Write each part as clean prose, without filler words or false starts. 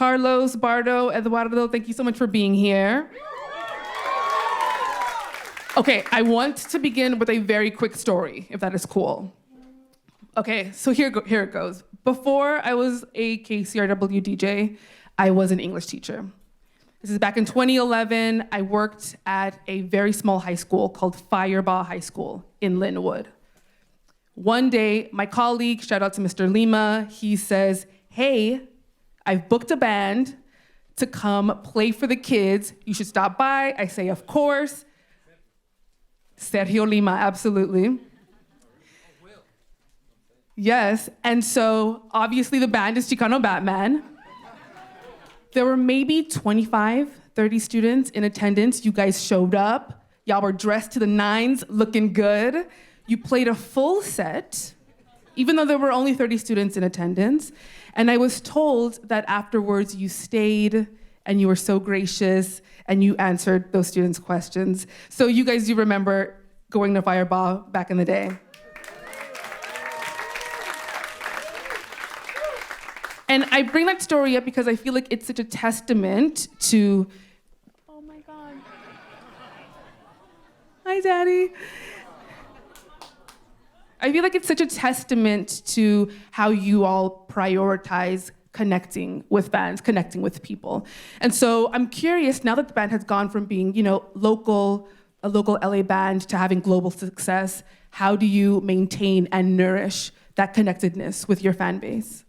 Carlos, Bardo, Eduardo, thank you so much for being here. Okay, I want to begin with a very quick story, if that is cool. Okay, so here it goes. Before I was a KCRW DJ, I was an English teacher. This is back in 2011. I worked at a very small high school called Firebaugh High School in Linwood. One day, my colleague, shout out to Mr. Lima, he says, hey, I've booked a band to come play for the kids. You should stop by. I say, of course. Sergio Lima, absolutely. Yes, and so obviously the band is Chicano Batman. There were maybe 25, 30 students in attendance. You guys showed up. Y'all were dressed to the nines, looking good. You played a full set, even though there were only 30 students in attendance. And I was told that afterwards you stayed and you were so gracious and you answered those students' questions. So you guys do remember going to Firebaugh back in the day. And I bring that story up because I feel like it's such a testament to, oh my God. Hi, Daddy. I feel like it's such a testament to how you all prioritize connecting with fans, connecting with people. And so I'm curious, now that the band has gone from being, a local LA band to having global success, how do you maintain and nourish that connectedness with your fan base?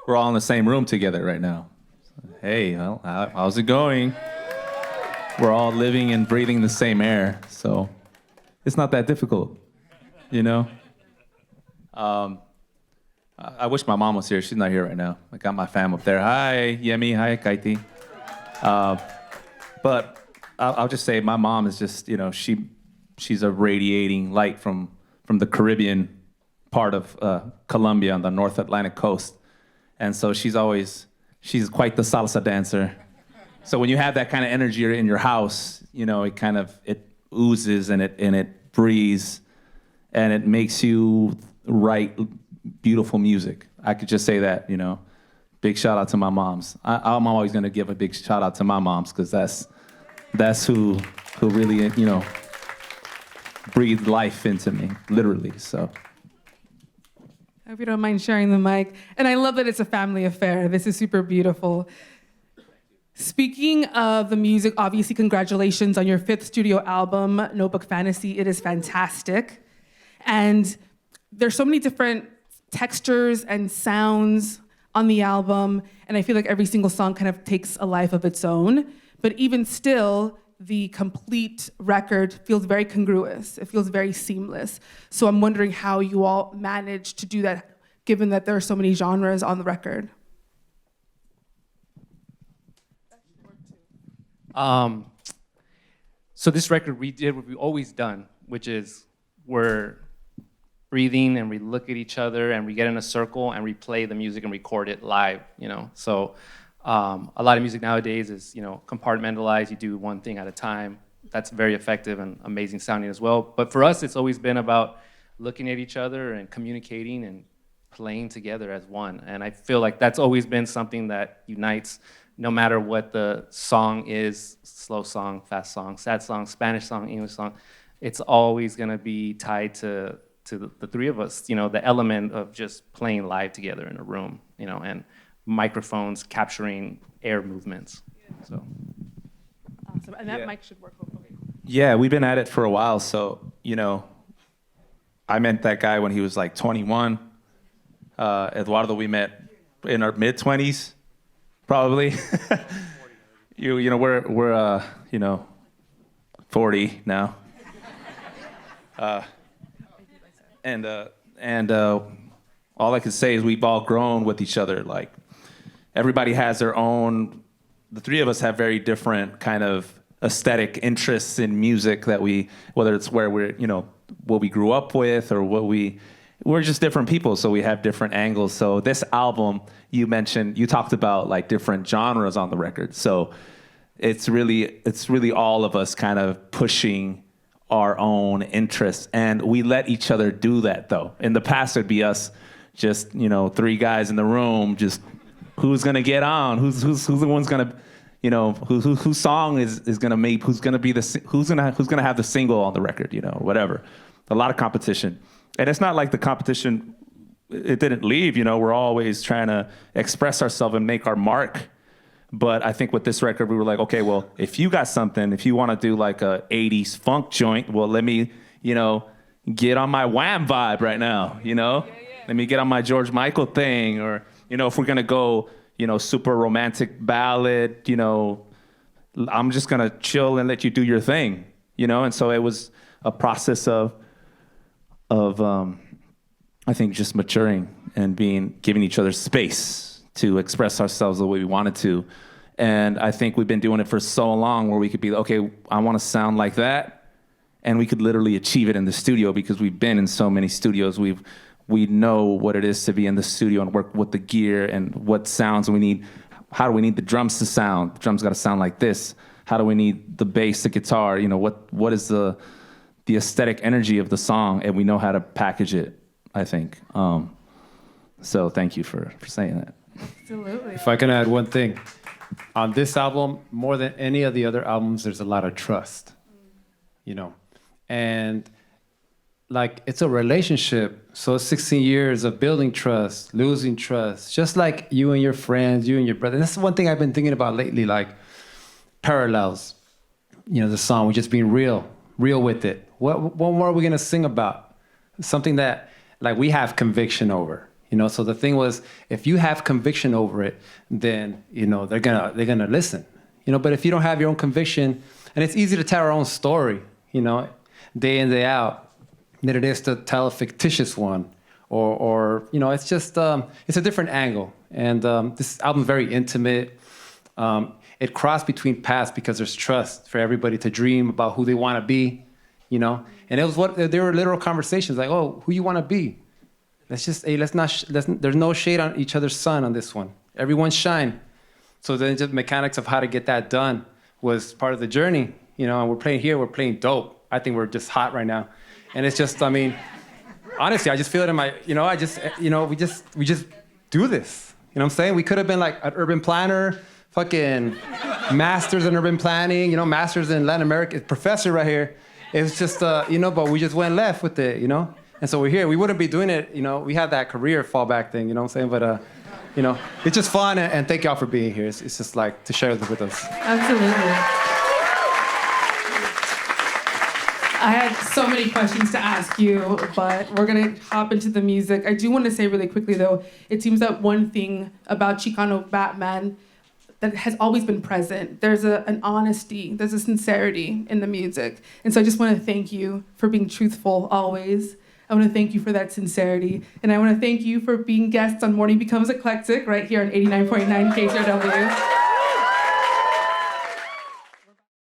We're all in the same room together right now. Hey, well, how's it going? We're all living and breathing the same air, so it's not that difficult, I wish my mom was here. She's not here right now. I got my fam up there. Hi, Yemi. Hi, Kaiti. But I'll just say my mom is just, she's a radiating light from the Caribbean part of Colombia on the North Atlantic coast. And so she's quite the salsa dancer. So when you have that kind of energy in your house, it oozes and it breathes and it makes you write beautiful music. I could just say that, Big shout out to my moms. I'm always gonna give a big shout out to my moms because that's who really, breathed life into me, literally, so. I hope you don't mind sharing the mic. And I love that it's a family affair. This is super beautiful. Speaking of the music, obviously, congratulations on your 5th studio album, Notebook Fantasy. It is fantastic. And there's so many different textures and sounds on the album. And I feel like every single song kind of takes a life of its own. But even still, the complete record feels very congruous. It feels very seamless. So I'm wondering how you all managed to do that, given that there are so many genres on the record. So this record, we did what we've always done, which is we're breathing and we look at each other and we get in a circle and we play the music and record it live, So a lot of music nowadays is, compartmentalized. You do one thing at a time. That's very effective and amazing sounding as well. But for us, it's always been about looking at each other and communicating and playing together as one. And I feel like that's always been something that unites, no matter what the song is, slow song, fast song, sad song, Spanish song, English song. It's always gonna be tied to the three of us, the element of just playing live together in a room, and microphones capturing air movements. So. Awesome, and that mic should work hopefully. Yeah, we've been at it for a while, so, I met that guy when he was like 21. Eduardo, we met in our mid-20s, probably. We're 40 now. And all I can say is we've all grown with each other. Like, everybody has their own, the three of us have very different kind of aesthetic interests in music that whether it's where we're, what we grew up with or we're just different people, so we have different angles. So this album, you talked about like different genres on the record. So it's really all of us kind of pushing our own interests, and we let each other do that though. In the past, it'd be us just, you know, three guys in the room, just who's gonna get on, who's the one's gonna, you know, whose song is gonna make, who's gonna have the single on the record, you know, whatever. A lot of competition, and it's not like the competition, it didn't leave, you know. We're always trying to express ourselves and make our mark. But I think with this record, we were like, okay, well, if you got something, if you want to do like a 80s funk joint, well, let me, you know, get on my Wham vibe right now, you know? Let me get on my George Michael thing. Or, you know, if we're going to go, you know, super romantic ballad, you know, I'm just going to chill and let you do your thing, you know? And so it was a process of I think just maturing and giving each other space to express ourselves the way we wanted to. And I think we've been doing it for so long where we could be, okay, I want to sound like that. And we could literally achieve it in the studio because we've been in so many studios. We know what it is to be in the studio and work with the gear and what sounds we need. How do we need the drums to sound? The drums got to sound like this. How do we need the bass, the guitar? You know, what is the aesthetic energy of the song? And we know how to package it, I think. So thank you for saying that. Absolutely. If I can add one thing. On this album, more than any of the other albums, there's a lot of trust, you know? And like, it's a relationship. So 16 years of building trust, losing trust, just like you and your friends, you and your brother. And that's one thing I've been thinking about lately, like parallels. You know, the song, we're just being real with it. What more are we gonna sing about? Something that, like, we have conviction over. You know, so the thing was, if you have conviction over it, then, you know, they're gonna listen. You know, but if you don't have your own conviction, and it's easy to tell our own story, you know, day in, day out, than it is to tell a fictitious one, or you know, it's just it's a different angle. And this album's very intimate. It crossed between paths because there's trust for everybody to dream about who they want to be, you know. And it was there were literal conversations like, oh, who you want to be? Let's just, hey, there's no shade on each other's sun on this one. Everyone shine. So then just mechanics of how to get that done was part of the journey, you know, and we're playing dope. I think we're just hot right now. And it's just, I mean, honestly, I just feel it in my, you know, we just do this. You know what I'm saying? We could have been like an urban planner, fucking masters in urban planning, you know, masters in Latin America, professor right here. It's just, you know, but we just went left with it, you know? And so we're here. We wouldn't be doing it, you know. We had that career fallback thing, you know what I'm saying? But, you know, it's just fun, and thank y'all for being here. It's just like to share this with us. Absolutely. I had so many questions to ask you, but we're going to hop into the music. I do want to say really quickly, though, it seems that one thing about Chicano Batman that has always been present, there's an honesty, there's a sincerity in the music. And so I just want to thank you for being truthful always. I want to thank you for that sincerity. And I want to thank you for being guests on Morning Becomes Eclectic right here on 89.9 KCRW.